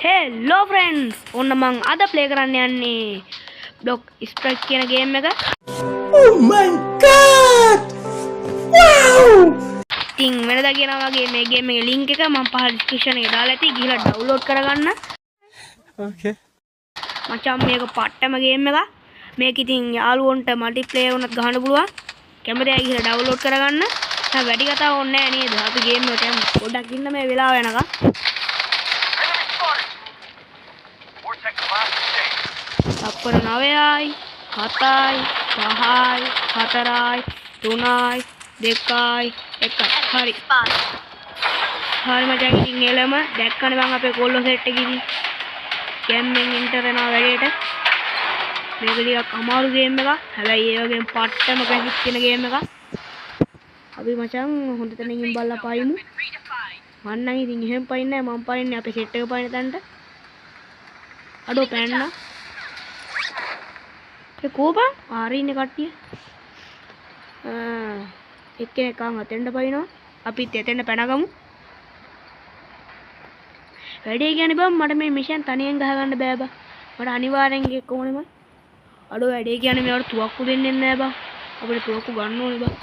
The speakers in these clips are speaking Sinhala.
Hello friends! ඔන්න මං අද ප්ලේ කරන්න යන්නේ Block Strike කියන ගේම් එක. Oh my god! Wow! ඉතින් වෙනදා කියනවා වගේ මේ ගේම් එකේ link එක මම පහල description එකේ දාලා ඇති. ගිහලා download කරගන්න. Okay. මචං මේක පට්ටම ගේම් එකක්. මේක ඉතින් යාළුවන්ට multiplayer වුණත් ගහන්න පුළුවන්. කැමති අය ගිහලා download කරගන්න. දැන් වැඩි කතාවක් ඕනේ නැහැ නේද? අපි ගේම් එකට යමු. පොඩ්ඩක් ඉන්න මේ වෙලාව යනකම්. අපර 9යි 7යි 5යි 4යි 3යි 2යි 1යි හරි හරි මචං ඉතින් එළම දැක්කනේ මං අපේ කොල්ලෝ සෙට් එකේදී ගේම් එකෙන් එන්ටර් වෙනවා වැඩේට මේක ටිකක් අමාරු ගේම් එකක් හැබැයි ඒ වගේම පට්ටම ග්‍රැෆික්ස් තියෙන ගේම් එකක් අපි මචං හොඳ තැනකින් බලලා පයිමු මං නම් ඉතින් එහෙම පයින්නේ නැහැ මං පයින්නේ අපේ සෙට් එක පයින්න තැනට අඩෝ පැන්නා කෝපා ආරින්නේ කට්ටිය එක්කෙනෙක් ආන් අතෙන්ට පයින්නවා අපිත් එතෙන්ට පැනගමු වැඩේ කියන්නේ බං මට මේ මිෂන් තනියෙන් ගහ ගන්න බෑ බං මට අනිවාර්යෙන් එක්ක ඕනේ මං අඩෝ වැඩේ කියන්නේ මේවට තුවක්කු දෙන්නේ නැහැ බං අපිට තුවක්කු ගන්න ඕනේ බං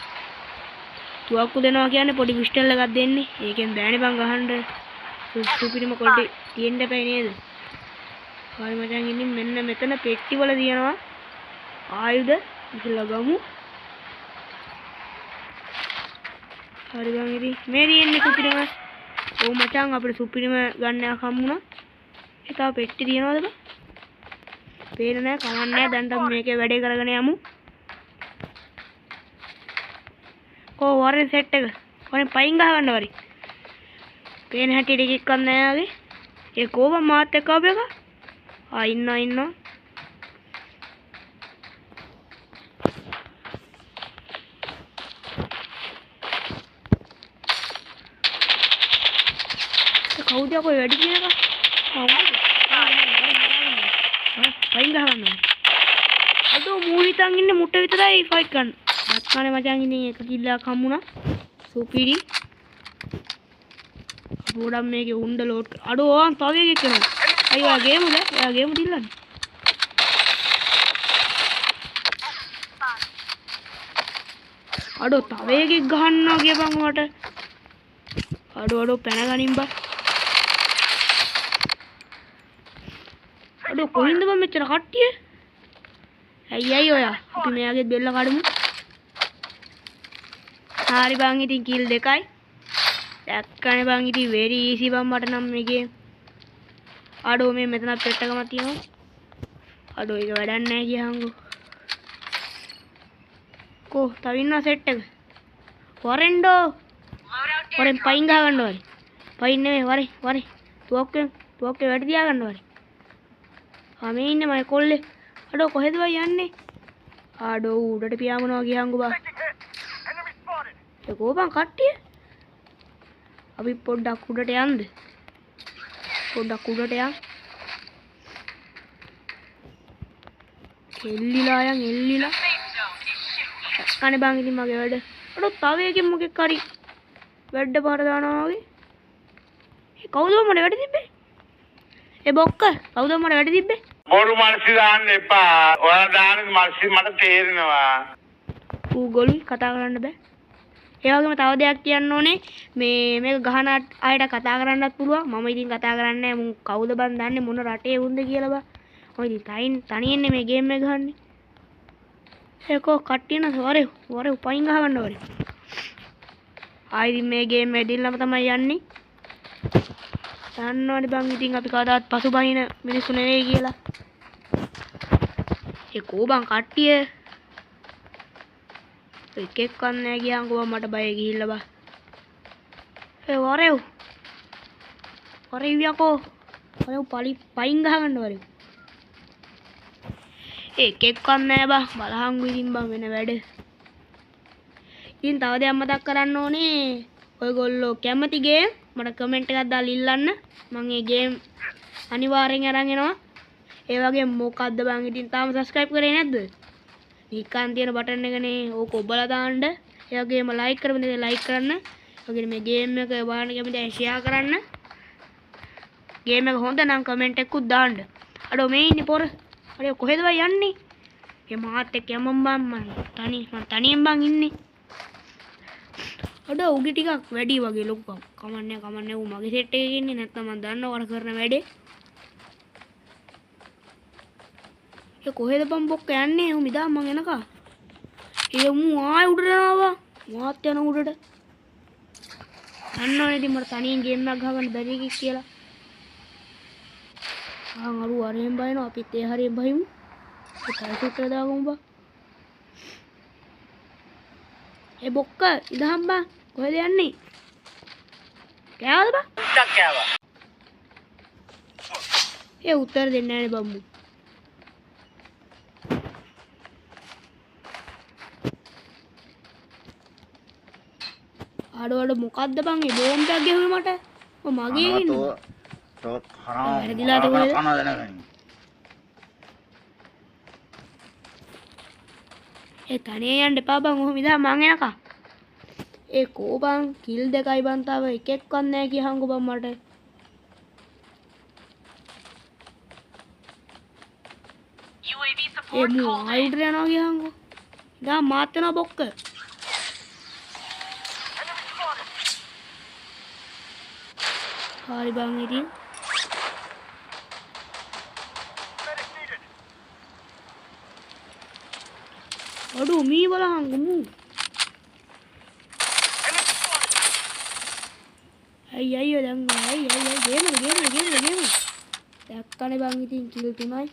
තුවක්කු දෙනවා කියන්නේ පොඩි පිස්ටල් එකක් දෙන්නේ ඒකෙන් බෑනේ බං ගහන්න සුපිරිම කොල්ටි තියෙන්න එපා නේද හරි මචං ඉතින් මෙන්න මෙතන පෙට්ටි වල තියෙනවා ආයුධ ඉස්සලා ගමු හරි බං ඉතින් මේ තියෙන්නේ සුපිරිම ඔව් මචං අපිට සුපිරිම ගන්නයක් හම්බුණා ඒ තව පෙට්ටි තියනවද බං පේන්නේ නැහැ කවන්නේ නැහැ දැන් මේකේ වැඩේ කරගෙන යමු කො වරේ සෙට් එක වරේ පයින් ගහ ගන්න වරි පේන හැටියට එකක් ගන්න නැහැ වගේ ඒ කෝබ මාත් එක්ක ආපු එක ඉන්නවා කවුද කොයි වැඩි කියන එක? පයින් ගහන්න. අදෝ මූලිතන් ඉන්නේ මුට්ට විතරයි ෆයිට් ගන්න. අත්කානේ මචං ඉන්නේ එක කිල්ලක් හම්බුණා. සුපිරි. පොඩම් මේකේ උණ්ඩ ලෝඩ්. අඩෝ ආන් තව එකෙක් එනවා. අයියා ගේමුද? එයා ගේමු දිල්ලන්නේ. අඩෝ තව එකෙක් ගහන්නවා කියපන් මට. අඩෝ පැනගනින් බා. අඩෝ කොහින්ද බං මෙච්චර කට්ටිය? ඇයි ඔයා? අපි මෙයාගේ බෙල්ල කඩමු. හරි බං ඉතින් කිල් දෙකයි. දැක්කනේ බං ඉතින් very easy බං මට නම් මේකේ. අඩෝ මේ මෙතන පෙට්ටකමක් තියෙනවා. අඩෝ ඒක වැඩක් නැහැ කියහන්කෝ. කෝ තව ඉන්නවා සෙට් එක. වරෙන්ඩෝ. වරෙන් පයින් ගහ ගන්න ඕනේ. පයින් නෙමෙයි වරේ. තුවක්කේ වැඩ තියා ගන්න ඕනේ. මේ ඉන්නේ මගේ කොල්ලේ. අඩෝ කොහෙද බයි යන්නේ? අඩෝ උඩට පියාඹනවා කියහන්කෝ බා. ඒ කෝපන් කට්ටිය. අපි පොඩ්ඩක් උඩට යන්න. පොඩ්ඩක් උඩට යන්න. එල්ලිලා. කනේ බං ඉතින් මගේ වැඩ. අඩෝ තව එකකින් මොකෙක් හරි වැඩ පාර දානවා වගේ. ඒ කවුද මට වැඩ තිබ්බේ? ඒ බොක්ක කවුද මට වැඩ තිබ්බේ? බොරු මල්සි දාන්න එපා. ඔයා දාන මල්සි මට තේරෙනවා. ඌ ගොළුයි කතා කරන්න බෑ. ඒ වගේම තව දෙයක් කියන්න ඕනේ. මේක ගහන අයට කතා කරන්නත් පුළුවන්. මම ඉතින් කතා කරන්නේ නැහැ. මුන් කවුද බන් දන්නේ මොන රටේ වුන්ද කියලා බා. මම ඉතින් තනියෙන් මේ ගේම් එක ගහන්නේ. ඒකෝ කට්ටිය නස වරේ පයින් ගහ ගන්න වරේ. ආයි මේ ගේම් එක දෙල්ලම තමයි යන්නේ. දන්නවනේ බං ඉතින් අපි කවදාවත් පසුබහින මිනිස්සු නෙවෙයි කියලා. ඒ කෝබන් කට්ටිය එකෙක් කන්නේ කියන්කෝ මට බය ගිහිල්ලා බා. ඒ වරේ යකෝ. පයින් ගහ ගන්න වරේ. එකෙක් කන්නේ බා. බලහංගු ඉතින් බං වෙන වැඩ. ඉතින් තව දෙයක් මතක් කරන්න ඕනේ. ඔයගොල්ලෝ කැමති ගේම් මට කමෙන්ට් එකක් දාලා ඉල්ලන්න මම මේ ගේම් අනිවාර්යෙන් අරන් එනවා ඒ වගේ මොකද්ද බං ඉතින් තාම subscribe කරේ නැද්ද නිකන් තියෙන බටන් එකනේ ඕක ඔබලා දාන්න ඒ වගේම like කරපන් like කරන්න ඒ වගේම මේ ගේම් එක බලන්න කැමති අය share කරන්න ගේම් එක හොඳ නම් කමෙන්ට් එකකුත් දාන්න. අඩෝ මේ ඉන්නේ පොර. අඩෝ කොහෙද බං යන්නේ? ඒ මාත් එක්ක යමම් බං මම තනියෙන් බං ඉන්නේ. අඩෝ උගේ ටිකක් වැඩි වගේ ලොකු කමන්නේ ඌ මගේ සෙට් එකේ ඉන්නේ නැත්නම් මම දන්නව වර කරන වැඩේ. ඒ කොහෙද බං බොක්ක යන්නේ? ඌ මිදා මං එනකම්. ඒ මූ ආයෙ උඩට ආවා. මාත් යන උඩට. දන්නවනේ ඉතින් මට තනියෙන් ගේම් එකක් ගහගන්න බැරි එකක් කියලා. අරු අරෙන් බයිනවා අපිත් ඒ හරියෙන් බහිමු. ඒ ටයිසුට් දාගමු බා. ඒ බොක්ක ඉදහම් බා. කොහෙද යන්නේ? කෑවද බා? උත්තක් කෑවා. ඒ උත්තර දෙන්නේ නැහැ නේ බම්මු. ආඩවල මොකද්ද බං මේ බෝම්බ් එකක් ගෙහුවේ මට? ඔය මගේ ඉන්නේ. තොත් වැරදිලාද කොහෙද? ඒ තනියෙන් යන්න එපා බං. ඔහොම ඉඳලා මං එනකම්. ඒ කෝ බං කිල් දෙකයි බං තාම එකෙක්වත් නැහැ කියහන්කෝ බං මට. ඒ මූ ආයුධ යනවා කියහන්කෝ. දැන් මාත් වෙනවා බොක්ක. හරි බං ඉතින්. අඩෝ මී බලහන්කෝ මූ. අයියෝ දැන් අයියෝ ගේම දැක්කනේ බං ඉතින් කිල් 3යි.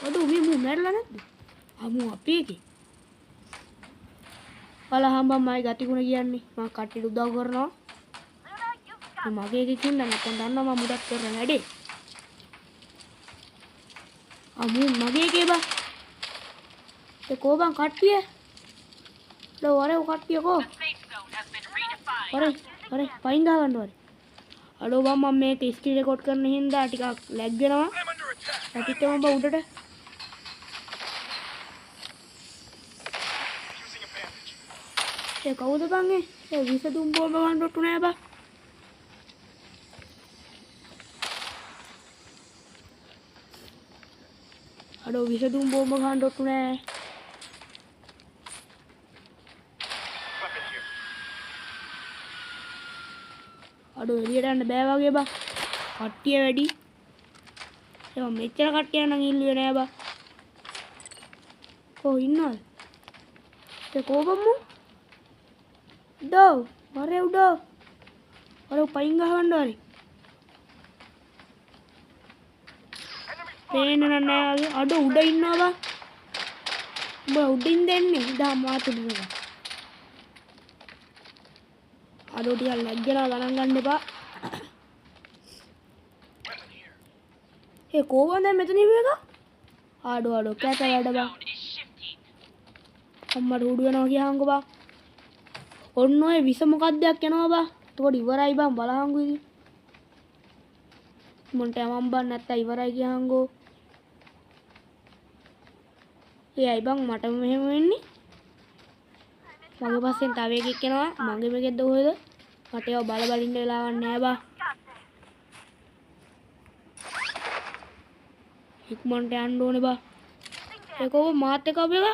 අඩෝ මේ මූ මැරලා නැද්ද? අමු අපේ එකේ. බලහම් බං මයි ගතිගුණ කියන්නේ මම කට්ටියට උදව් කරනවා. මගේ එකකින් නම් මම දන්නවා මම මුදක් කරන වැඩේ. අමු මගේ එකේ බං. ඒ කෝ බං කට්ටිය? ලෝ වරේ කට්ටිය කෝ? වරේ පයින් ගහගන්න වරේ. අඩෝ බං මම මේක ස්ක්‍රීන් රෙකෝඩ් කරන හින්දා ටිකක් ලැග් වෙනවා. පැතිච්චම බං උඩට. ඒ කවුද බං ඒ විසදුම් බෝම්බ ගන්න රොට්ටු නෑ බං. අඩෝ විසදුම් බෝම්බ ගන්න රොට්ටු නෑ. අඩෝ එළියට යන්න බෑ වගේ බං. කට්ටිය වැඩි. ඒ මෙච්චර කට්ටිය නම් ඉල්ලුවේ නෑ බං. කොහො ඉන්නවද? ඒ කොබම්මු? ඩෝ වරේ උඩෝ. වරේ පයින් ගහවන්න වරේ. පේන්නේ නැහැ වගේ. අඩෝ උඩ ඉන්නවා බං. උඹ උඩින් දෙන්නේ. ඉදා මාත් උඩින්. අඩෝ ටිකක් ලැග්ගලා ගණන් ගන්න එපා. ඒ කොහොමද මෙතන ඉවේක? ආඩෝ කැත වැඩ බං. අම්මට උඩු වෙනවා කියහන්කෝ බං. ඔන්න ඔය විස මොකක්දයක් යනවා බං. එතකොට ඉවරයි බං බලහන්කෝ ඉතින්. මොන්ට යමම් බං නැත්තම් ඉවරයි කියහන්කෝ. එයි බං මට මෙහෙම වෙන්නේ. මගේ පස්සෙන් තව එකෙක් එනවා. මගේ මේකෙද්ද කොහෙද? මට ඒව බල ඉන්න වෙලාවක් නෑ බං. ඉක්මනට යන්න ඕනේ බං. ඒකෝ මාත් එක්ක අපේක.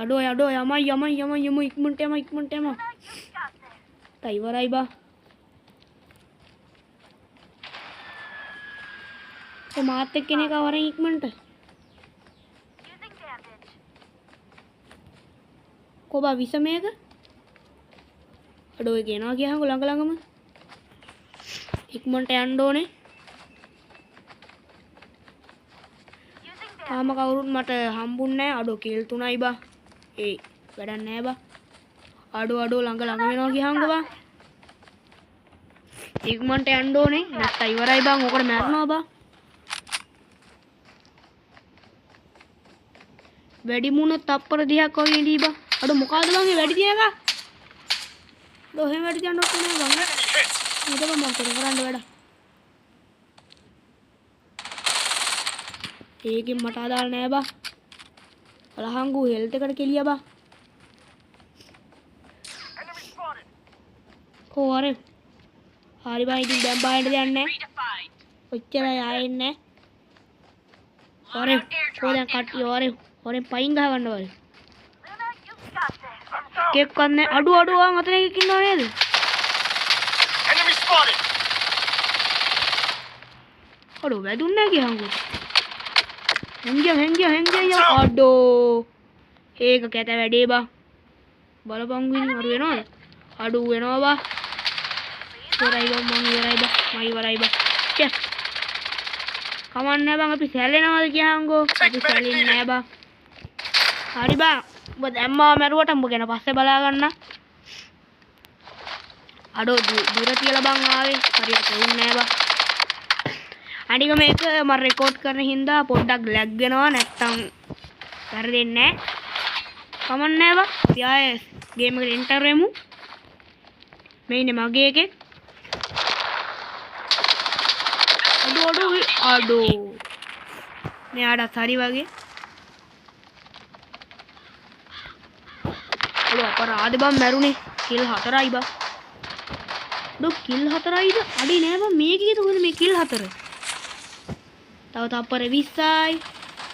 අඩෝ යමයි ඉක්මනට යම. තයි ඉවරයි බං. ඒ මාත් එක්ක කෙනෙක් වරෙන් ඉක්මනට. කොබා විස මේක? අඩෝ ඒක එනවා කියහන්කෝ ළඟම. ඉක්මනට යන්න ඕනේ. තාම කවුරුත් මට හම්බුන්නේ නැහැ. අඩෝ කේල් 3යි බා. ඒ වැඩක් නැහැ බා. අඩෝ ළඟ වෙනවා කියහන්කෝ බා. ඉක්මනට යන්න ඕනේ. නැත්තම් ඉවරයි බං. ඕකට මැරෙනවා බා. වැඩි මුණොත් තප්පර 30ක් වගේ ඉඳී බා. අඩෝ මොකද්ද බං මේ වැඩි තියෙන එක? අඩෝ එහෙම වැඩි තියන්න ඔක්කොම නෑ බං. මොකද මම කරන්න වැඩ. ඒකෙන් මට අදාළ නෑ බා. බලහන්කෝ හෙල්ත් එකට කෙලිය බා. කොහොරේ හරි බං ඉතින් දැන් බාහිර දෙයක් නැහැ. ඔච්චරයි ආයෙන්නේ. හොරේ පොඩක් කට්ටිය හොරේ පයින් ගහ ගන්න වල. කෙක් කන්නේ අඩු වන් අතන එකක් ඉන්නව නේද? Enemy spotted. අඩු වැදුන්නේ කියහන්කෝ. හෙන්ගිය අඩෝ. ඒක කැත වැඩේ බං. බලපං වින් අරු වෙනවද? අඩු වෙනවා බා. ඉවරයි බං මං ඉවරයි බං. චේ. කමන්නේ බං අපි සැලෙනවද කියහන්කෝ. අපි සැලෙන්නේ නෑ බං. හරි බං. ඔබ දැම්මා මරුවට උඹ ගැන පස්සේ බලා ගන්න. අඩෝ දුර තියලා බං ආවේ. හරියට තේරුන්නේ නෑ බං. අනික මේක මම රෙකෝඩ් කරන හින්දා පොඩ්ඩක් ලැග් වෙනවා නැත්තම් වැරදෙන්නේ නෑ. කමන්නේ බං. අපි ආයේ ගේම් එකට එන්ටර් වෙමු. මේ ඉන්නේ මගේ එකේ. අඩෝ. මෙයාට හරි වගේ. අඩෝ අපරාධ බං මැරුණේ. කිල් 4යි බං. අඩෝ කිල් 4යිද? අඩේ නෑ බං මේකේ කොහොමද මේ කිල් 4? තව තප්පර 20යි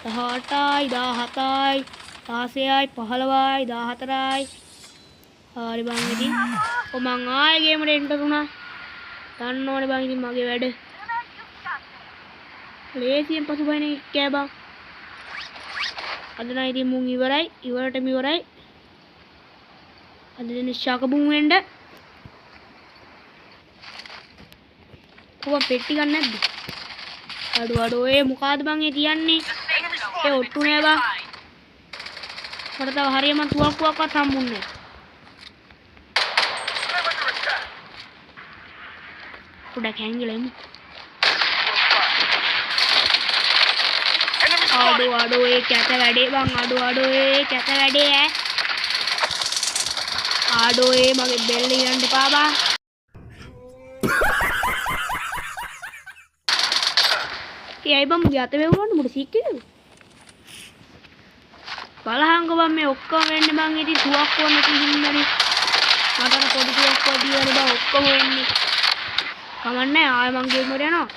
18යි 17යි 16යි 15යි 14යි. හරි බං ඉතින් මං ආයෙ ගේමට එන්ටර් වුණා. දන්න ඕනේ බං ඉතින් මගේ වැඩ. ලේසියෙන් පසුබහින කෑ බං. අද නම් ඉතින් මුන් ඉවරටම ඉවරයි. අද දින ශාකබුන් වෙන්න. කොහොම පෙට්ටි ගන්න නැද්ද? අඩෝ ඒ මොකಾದ බං ඒ තියන්නේ? ඒ ඔට්ටු නෑ බං. මට තව හරියම තුවක්කුවක්වත් හම්බුන්නේ නෑ. පොඩක් හැංගිලා ඉමු. අඩෝ ඒ කැත වැඩේ බං. අඩෝ ඒ කැත වැඩේ ඈ. අඩෝ ඒ මගේ බෙල්ල ඉරන්න එපා බං. කීයි බං යත වෙවුනොත් මුඩ සීක්කේ. බලහංගෝ බං මේ ඔක්කොම වෙන්නේ බං ඉතින් තුවක්කුව නැති හින්දානේ. මට පොඩි තුවක්කුව දීවනේ බං ඔක්කොම වෙන්නේ. කමන්නේ ආයෙ මං ගේම් වල යනවා.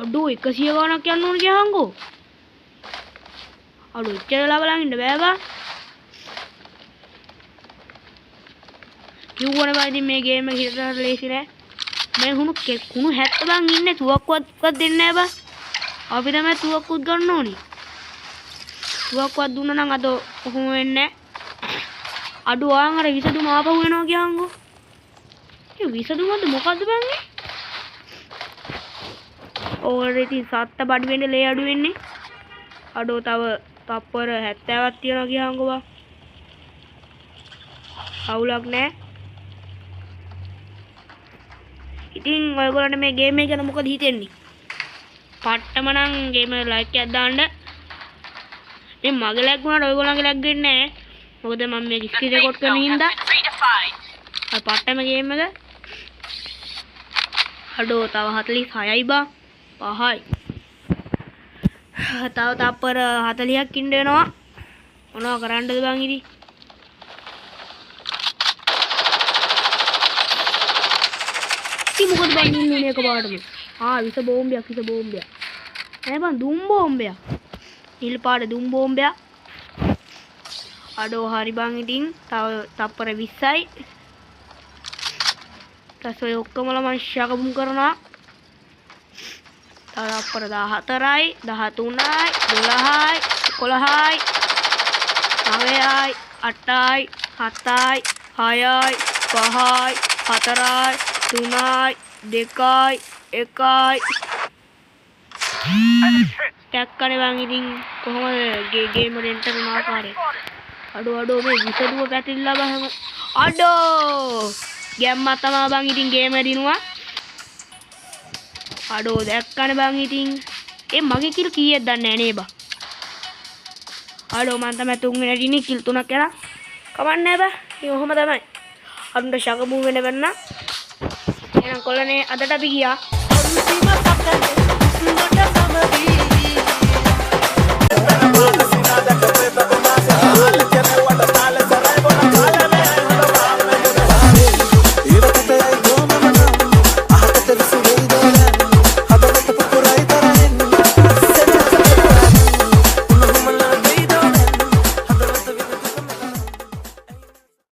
අඩෝ 100 ගණක් යන්න ඕන කියහන්කෝ. අඩෝ ඉච්චරලා බලන් ඉන්න බෑ බා. කිව්වනේ බා ඉතින් මේ ගේම් එක හිතට ලේසි නෑ. මේ හුණු 70 බං ඉන්නේ තුවක්කුවක්වත් දෙන්නේ නෑ බා. අපි තමයි තුවක්කුත් ගන්න ඕනි. තුවක්කුවක් දුන්නා නම් අද කොහොම වෙන්නේ නෑ. අඩෝ ආන් අර විසදුම ආපහු වෙනවා කියහන්කෝ. ඒ විසදුමද මොකද්ද බං මේ? ඕල්රෙඩි සත්ත බඩ වෙන්නේ ලේ අඩු වෙන්නේ. අඩෝ තව තප්පර 70ක් තියනවා කියහන්කෝ බං. අවුලක් නෑ. ඉතින් ඔයගොල්ලන්ට මේ ගේම් එක ගැන මොකද හිතෙන්නේ? පට්ටම නම් ගේම් එකට ලයික් එකක් දාන්න. මේ මගේ ලැග් වුණාට ඔයගොල්ලන්ගේ ලැග් වෙන්නේ නෑ. මොකද මම මේක ස්ක්‍රීන් රෙකෝඩ් කරන හින්දා. අර පට්ටම ගේම් එක. අඩෝ තව 46යි බං. 5යි. තව තප්පර 40ක් ඉන්න වෙනවා. මොනවා කරන්නද බං ඉතින්? මොකද බං ඉන්නේ මේක පාඩම? විස බෝම්බයක්. නෑ බං දුම් බෝම්බයක්. නිල් පාට දුම් බෝම්බයක්. අඩෝ හරි බං ඉතින් තව තප්පර 20යි. ඊට ඔය ඔක්කොමලා මම ශකබුම් කරනවා. තව තප්පර 14යි 13යි 12යි 11යි 9යි 8යි 7යි 6යි 5යි 4යි 3යි 2යි 1යි. ටැක්කනේ බං ඉතින් කොහොමද ගේම් වල එන්ටර් වුණ ආකාරය. අඩෝ මේ විසදුව පැතිරිලා බං. අඩෝ ගැම්මා තමයි බං ඉතින් ගේම දිනුවා. අඩෝ දැක්කනේ බං ඉතින් ඒ මගේ කිල් කීයක් දන්නේ නැහැ නේ බං. අඩෝ මං තමයි තුන්වෙනි දිනේ කිල් 3ක් කරා. කමන්නේ බං. ඉතින් ඔහොම තමයි. අරුන්ට ශකබු වෙන වෙන්න. එහෙනම් කොල්ලනේ අදට අපි ගියා.